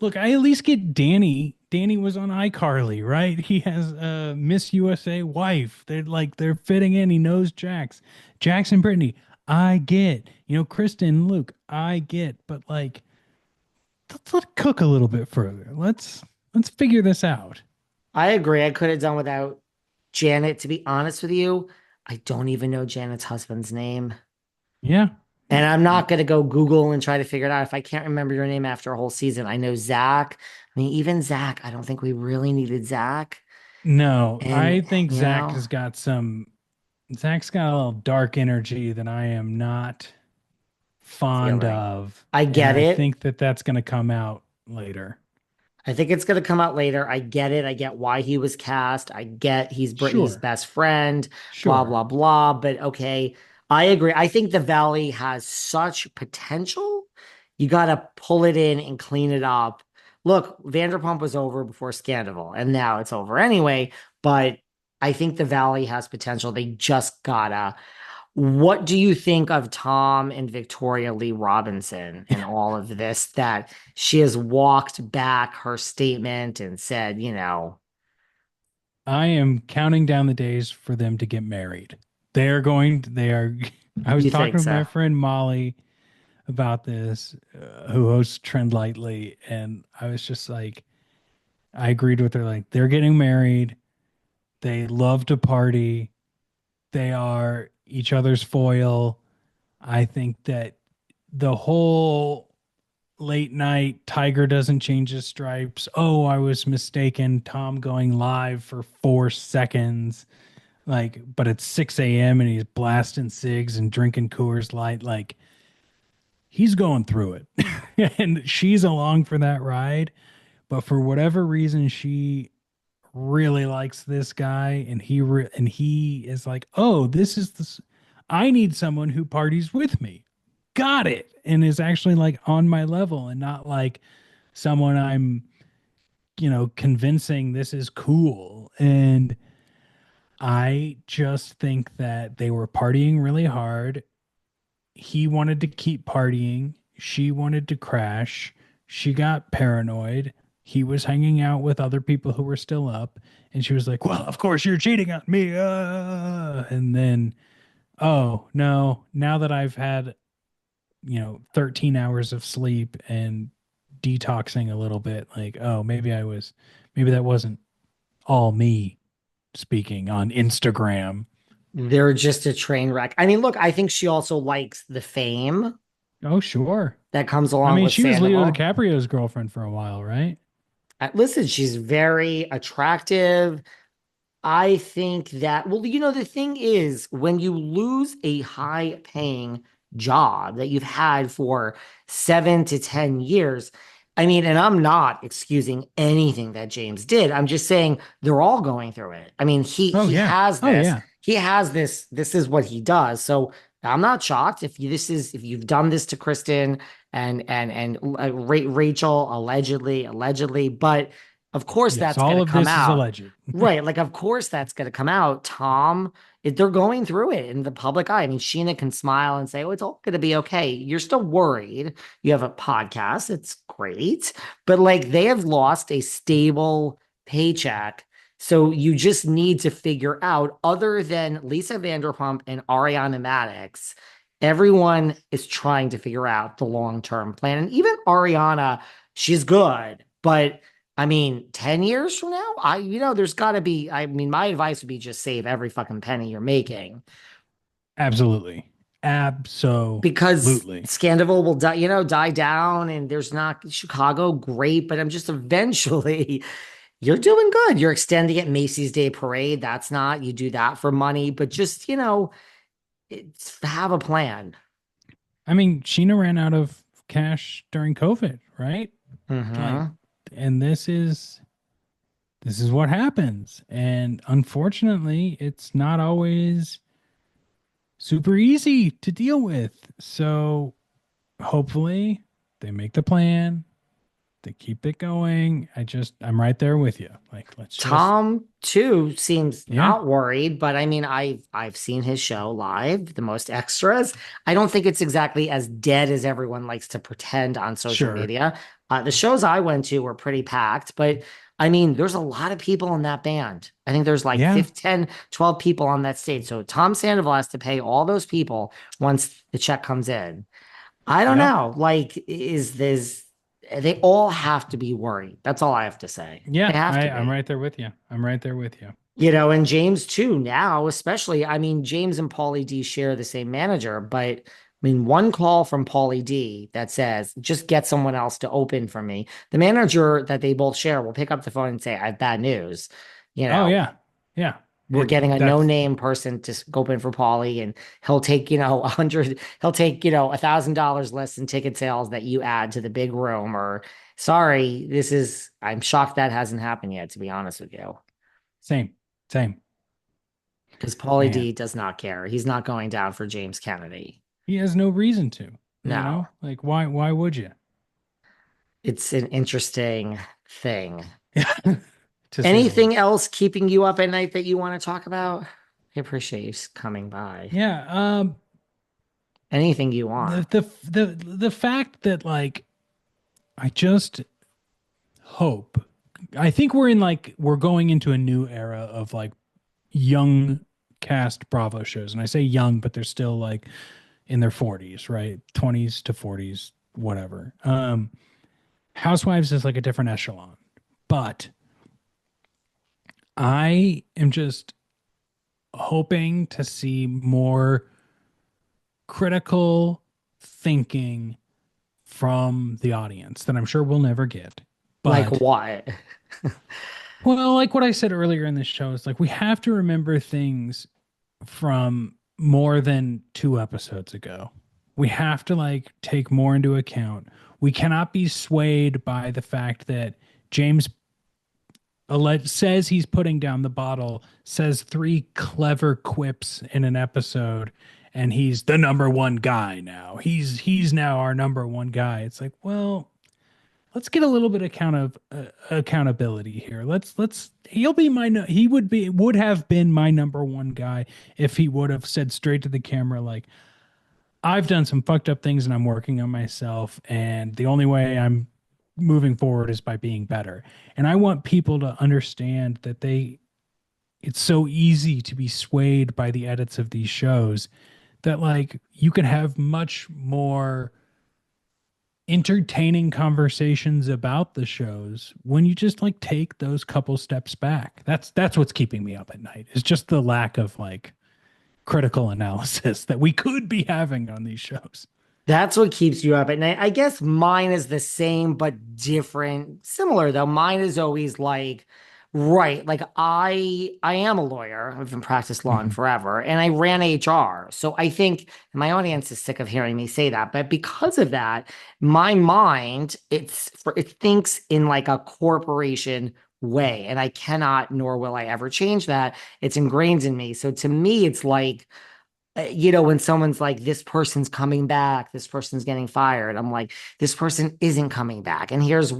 Look, I at least get Danny. Danny was on iCarly, right? He has a Miss USA wife. They're fitting in. He knows Jax. Jax and Brittany, I get. Kristen, Luke, I get. But like, let's cook a little bit further. Let's figure this out. I agree. I could have done without Janet, to be honest with you. I don't even know Janet's husband's name. Yeah. And I'm not going to go Google and try to figure it out. If I can't remember your name after a whole season, I know Zach. I mean, even Zach, I don't think we really needed Zach. No, And, I think you know, Zach's got a little dark energy that I am not fond feeling. of, I and get I it. think that that's going to come out later. I think it's going to come out later. I get it. I get why he was cast. I get he's Brittany's Sure. best friend, blah, Sure. blah, blah. But okay, I agree. I think the Valley has such potential. You got to pull it in and clean it up. Look, Vanderpump was over before Scandal, and now it's over anyway. But I think the Valley has potential. They just gotta. What do you think of Tom and Victoria Lee Robinson and all of this that she has walked back her statement and said, I am counting down the days for them to get married. They are, I was you talking think to so? my friend Molly about this, who hosts Trend Lightly, and I was just like, I agreed with her. Like, they're getting married. They love to party. They are each other's foil. I think that the whole late night Tiger doesn't change his stripes. Oh, I was mistaken. Tom going live for 4 seconds. Like, but it's 6 a.m. and he's blasting cigs and drinking Coors Light. Like, he's going through it. And she's along for that ride. But for whatever reason, she really likes this guy, and he is like, oh, this is this. I need someone who parties with me. Got it, and is actually like on my level, and not like someone I'm convincing this is cool. And I just think that they were partying really hard. He wanted to keep partying. She wanted to crash. She got paranoid. He was hanging out with other people who were still up. And she was like, well, of course you're cheating on me. And then, oh, no, now that I've had, 13 hours of sleep and detoxing a little bit, like, oh, maybe that wasn't all me speaking on Instagram. They're just a train wreck. I mean, look, I think she also likes the fame Oh, sure. that comes I along mean, with she was Leo Sandoval. DiCaprio's girlfriend for a while, right? Listen, she's very attractive. I think that, well, the thing is, when you lose a high paying job that you've had for 7 to 10 years, I mean, and I'm not excusing anything that James did. I'm just saying they're all going through it. I mean, Oh yeah. Oh yeah. he has this is what he does. So I'm not shocked if if you've done this to Kristen and Rachel allegedly, but of course Yes, that's going all to of come this is out. alleged. Right. Like, of course that's going to come out. They're going through it in the public eye. I mean, Sheena can smile and say, oh, it's all going to be okay. You're still worried. You have a podcast. It's great. But like, they have lost a stable paycheck. So you just need to figure out, other than Lisa Vanderpump and Ariana Madix, everyone is trying to figure out the long-term plan. And even Ariana, she's good, but I mean, 10 years from now, there's got to be, I mean, my advice would be just save every fucking penny you're making Absolutely. because Absolutely. Scandival will die down and there's not Chicago, great, but I'm just eventually you're doing good. You're extending it Macy's Day Parade. That's not, you do that for money, but just, have a plan. I mean, Sheena ran out of cash during COVID, right? Like, Hmm. and this is what happens. And unfortunately, it's not always super easy to deal with. So hopefully they make the plan, they keep it going. I'm right there with you. Like, let's just, Tom too seems yeah, not worried, but I mean, I've seen his show live, the most extras. I don't think it's exactly as dead as everyone likes to pretend on social sure. media. The shows I went to were pretty packed, but I mean, there's a lot of people in that band. I think there's like Yeah. 15, 10, 12 people on that stage. So Tom Sandoval has to pay all those people once the check comes in. I don't Yep. know. Like, is this, they all have to be worried. That's all I have to say. They Yeah. have to I'm be. right there with you. I'm right there with you. And James too now, especially. I mean, James and Paulie D share the same manager, but I mean, one call from Paulie D that says, just get someone else to open for me. The manager that they both share will pick up the phone and say, I have bad news. You Oh know, yeah. Yeah. we're getting a That's no-name person to open for Paulie, and he'll take, 100, he'll take, $1,000 less in ticket sales that you add to the big room. Or sorry, I'm shocked that hasn't happened yet, to be honest with you. same. Same. Because Paulie Man. D does not care. He's not going down for James Kennedy. He has no reason to, No, Like why would you? it's an interesting thing. To say the Anything least. else keeping you up at night that you want to talk about? I appreciate you coming by. Yeah. Anything you want. The fact that like I just hope I think we're going into a new era of like young cast Bravo shows. And I say young, but they're still like in their 40s, right? 20s to 40s, whatever. Housewives is like a different echelon. But I am just hoping to see more critical thinking from the audience that I'm sure we'll never get. Like But what? well, like what I said earlier in this show, is like we have to remember things from more than 2 episodes ago. We have to like take more into account. We cannot be swayed by the fact that James says he's putting down the bottle, says three clever quips in an episode, and he's the number one guy now. He's now our number one guy. It's like, well, let's get a little bit of accountability here. Let's he'll be he would have been my number one guy if he would have said straight to the camera like I've done some fucked up things and I'm working on myself and the only way I'm moving forward is by being better. And I want people to understand that it's so easy to be swayed by the edits of these shows that like you can have much more entertaining conversations about the shows when you just like take those couple steps back. That's what's keeping me up at night. Is just the lack of like critical analysis that we could be having on these shows. That's what keeps you up at night. I guess mine is the same but different. Similar though. Mine is always like, right, like I am a lawyer. I've been practiced law in Mhm. forever and I ran HR. So I think and my audience is sick of hearing me say that, but because of that, my mind it thinks in like a corporation way and I cannot nor will I ever change that. It's ingrained in me. So to me it's like when someone's like, this person's coming back, this person's getting fired, I'm like, this person isn't coming back. And here's